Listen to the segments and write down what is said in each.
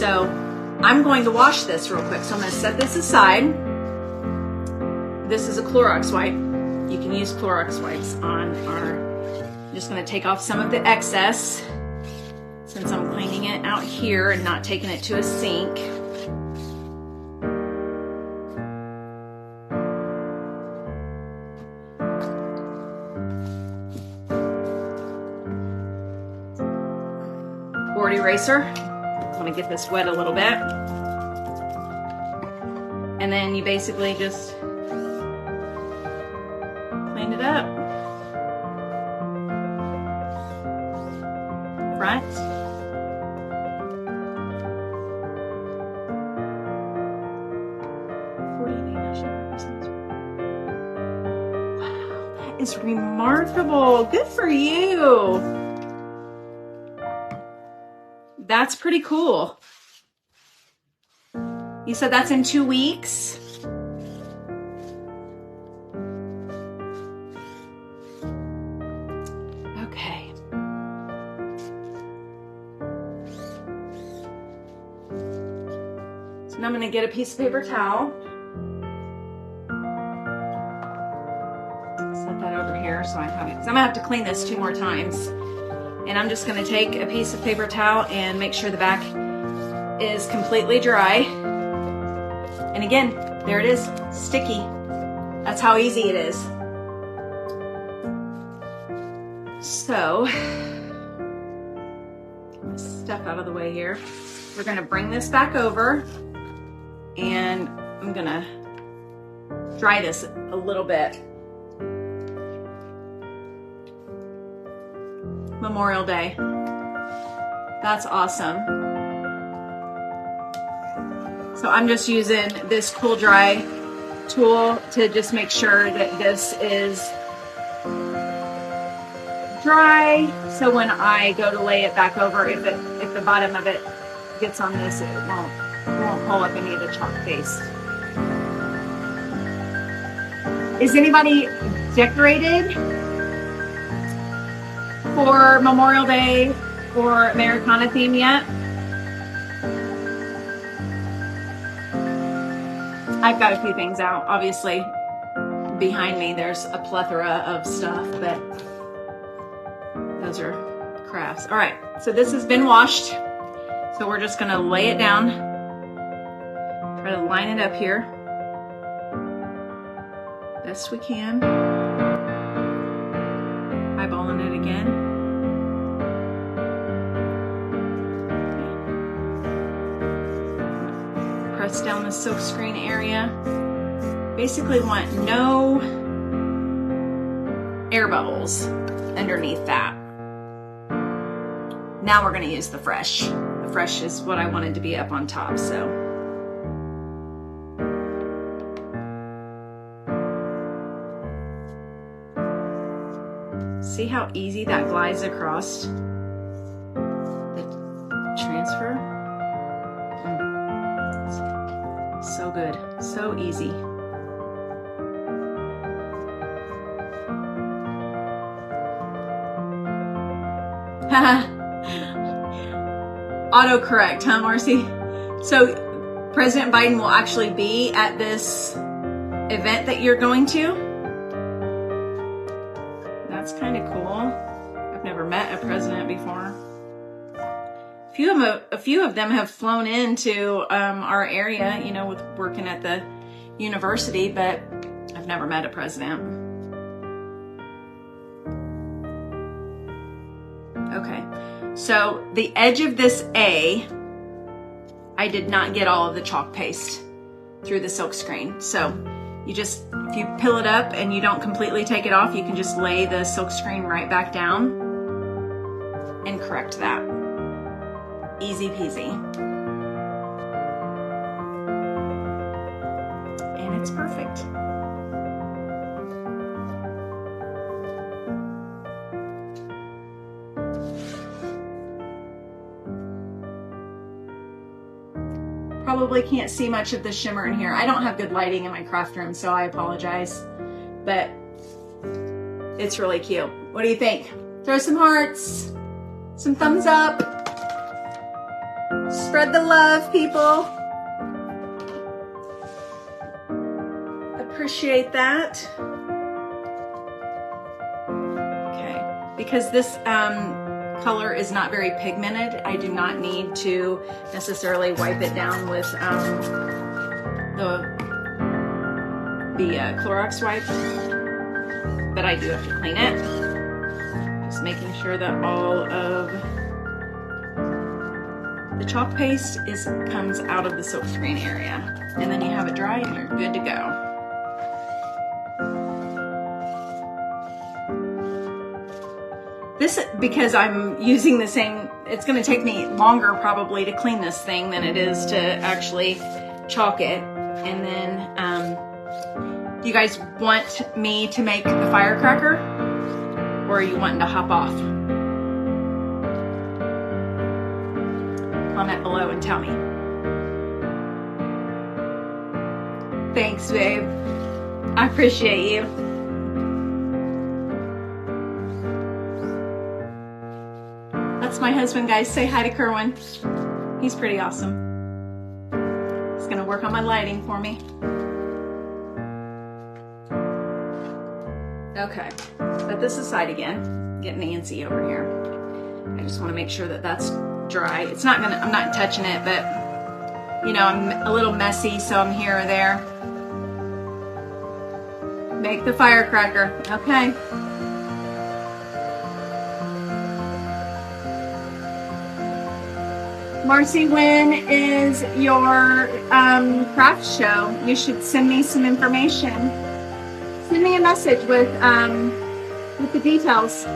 So I'm going to wash this real quick. So I'm going to set this aside. This is a Clorox wipe. You can use Clorox wipes on I'm just going to take off some of the excess since I'm cleaning it out here and not taking it to a sink. Board eraser. I'm going to get this wet a little bit. And then you basically just clean it up. Front. Wow, that is remarkable. Good for you. That's pretty cool. You said that's in 2 weeks? Okay. So now I'm going to get a piece of paper towel. Set that over here so I have it. 'Cause I'm going to have to clean this 2 more times. And I'm just going to take a piece of paper towel and make sure the back is completely dry. And again, there it is, sticky. That's how easy it is. So, get this stuff out of the way here. We're going to bring this back over and I'm going to dry this a little bit. Memorial Day. That's awesome. So I'm just using this Cool Dry tool to just make sure that this is dry. So when I go to lay it back over, if the bottom of it gets on this, it won't pull up any of the chalk paste. Is anybody decorated for Memorial Day or Americana theme yet? I've got a few things out. Obviously, behind me there's a plethora of stuff, but those are crafts. All right, so this has been washed. So we're just gonna lay it down. Try to line it up here best we can. Eyeballing it again. Press down the silk screen area. Basically want no air bubbles underneath that. Now we're going to use the fresh. The fresh is what I wanted to be up on top, so. See how easy that glides across the transfer? So good, so easy. Autocorrect, huh, Marcy? So President Biden will actually be at this event that you're going to? That's kind of cool. I've never met a president before. A few of them have flown into our area, you know, with working at the university, but I've never met a president. Okay, so the edge of this A, I did not get all of the chalk paste through the silk screen. So you just, if you peel it up and you don't completely take it off, you can just lay the silk screen right back down and correct that. Easy peasy. And it's perfect. Probably can't see much of the shimmer in here. I don't have good lighting in my craft room, so I apologize. But it's really cute. What do you think? Throw some hearts, some thumbs up. Spread the love, people. Appreciate that. Okay, because this color is not very pigmented, I do not need to necessarily wipe it down with the Clorox wipe, but I do have to clean it. Just making sure that all of the chalk paste comes out of the silkscreen area, and then you have it dry and you're good to go. This, because I'm using the same, it's going to take me longer probably to clean this thing than it is to actually chalk it. And then, do you guys want me to make the firecracker, or are you wanting to hop off? Comment below and tell me. Thanks, babe. I appreciate you. That's my husband, guys. Say hi to Kerwin. He's pretty awesome. He's gonna work on my lighting for me. Okay, set this aside again. Get Nancy over here. I just want to make sure that that's dry. It's not gonna, I'm not touching it, but you know, I'm a little messy, so I'm here or there. Make the firecracker, okay? Marcy, when is your craft show? You should send me some information. Send me a message with the details.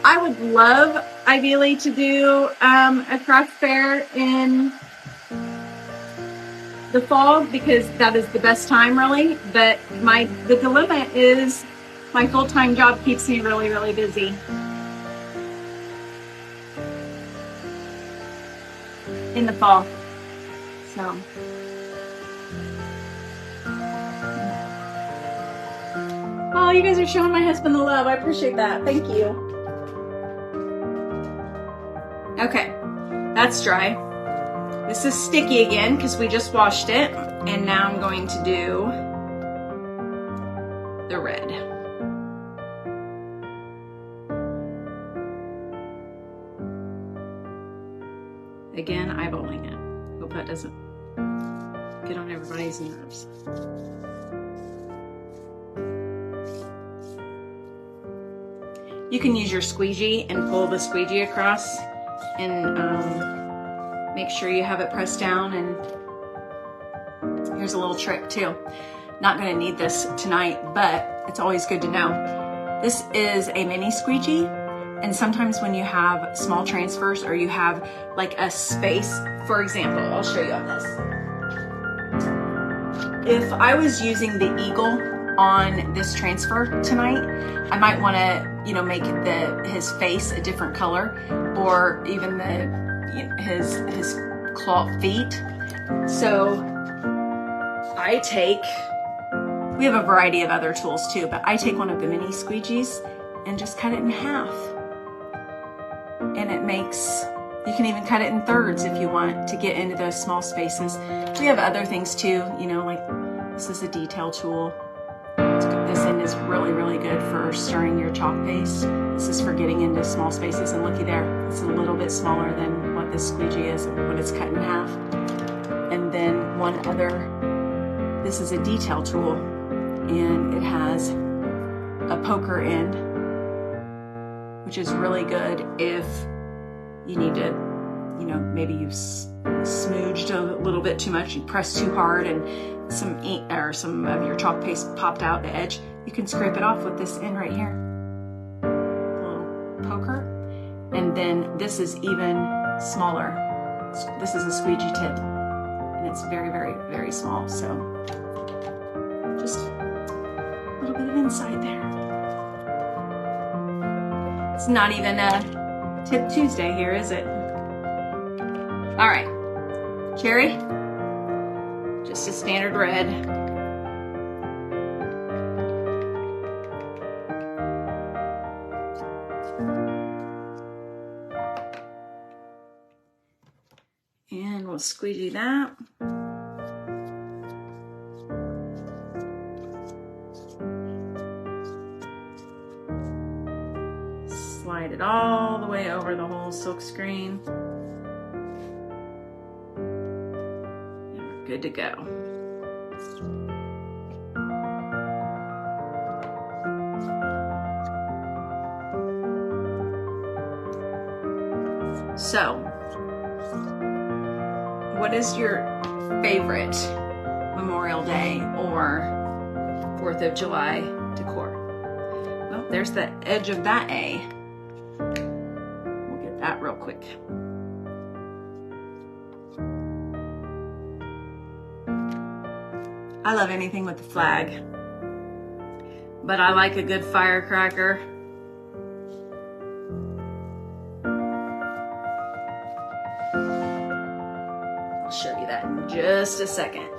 I would love, ideally, to do a craft fair in the fall because that is the best time, really. But the dilemma is my full-time job keeps me really, really busy. In the fall, so. Oh, you guys are showing my husband the love. I appreciate that. Thank you. Okay, that's dry. This is sticky again because we just washed it, and now I'm going to do the red. Again, eyeballing it. Hope that doesn't get on everybody's nerves. You can use your squeegee and pull the squeegee across and make sure you have it pressed down. And here's a little trick too. Not gonna need this tonight, but it's always good to know. This is a mini squeegee. And sometimes when you have small transfers or you have like a space, for example, I'll show you on this. If I was using the eagle on this transfer tonight, I might want to, you know, make his face a different color, or even his claw feet. So we have a variety of other tools too, but I take one of the mini squeegees and just cut it in half. And it makes, you can even cut it in thirds if you want to get into those small spaces. We have other things too, you know, like this is a detail tool. This end is really, really good for stirring your chalk paste. This is for getting into small spaces, and looky there, it's a little bit smaller than what this squeegee is when it's cut in half. And then one other, this is a detail tool, and it has a poker end, which is really good if you need to, you know, maybe you've smooged a little bit too much, you pressed too hard, and some ink or some of your chalk paste popped out the edge. You can scrape it off with this end right here, a little poker. And then this is even smaller. This is a squeegee tip, and it's very, very, very small. So just a little bit of insight there. It's not even a Tip Tuesday here, is it? All right, cherry, just a standard red. we'll squeegee that. Slide it all the way over the whole silk screen. And we're good to go. So, what is your favorite Memorial Day or 4th of July decor? Well, there's the edge of that A. We'll get that real quick. I love anything with the flag, but I like a good firecracker. Show you that in just a second.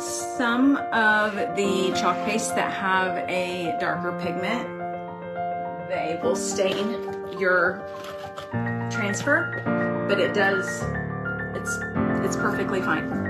Some of the chalk pastes that have a darker pigment, they will stain your transfer, but it's perfectly fine.